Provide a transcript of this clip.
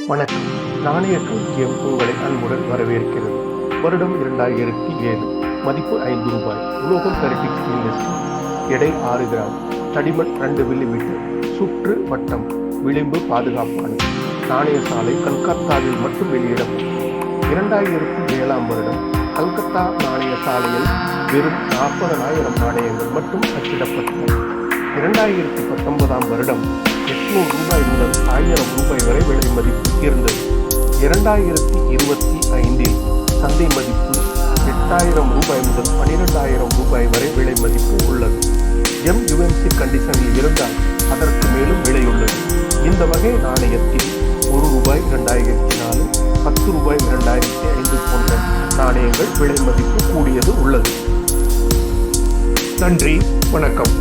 வணக்கம். நாணய களஞ்சியம் உங்களை அன்புடன் வரவேற்கிறது. வருடம் 2007. மதிப்பு ரூபாய். 5. உலோகம் ஃபெரடிக் ஸ்டெயின்லெஸ் ஸ்டீல். எடை 6 கிராம். தடிமன் 2 மில்லிமீட்டர். சுற்று வட்டம். விளிம்பு பாதுகாப்பானது. நாணய சாலை கல்கத்தாவில் மட்டும் வெளியிடப்பட்டது. 2007ஆம் வருடம் கல்கத்தா நாணய சாலையில் வெறும் 40,000 நாணயங்கள் மட்டும் அச்சிடப்பட்டன. 2019ஆம் வருடம் 800 ரூபாய் முதல் 1000 ரூபாய் வரை விலை மதிப்பு இருந்தது. 2025இல் சந்தை மதிப்பு 8,000 ரூபாய் முதல் 12,000 ரூபாய் வரை விலை மதிப்பு உள்ளது. MUMC கண்டிஷனில் இருந்தால் அதற்கு மேலும் விலை உள்ளது. இந்த வகை நாணயத்தில் 1 ரூபாய் 2004, 10 ரூபாய் 2005 போன்ற நாணயங்கள் விலை மதிப்பு கூடியது உள்ளது. நன்றி, வணக்கம்.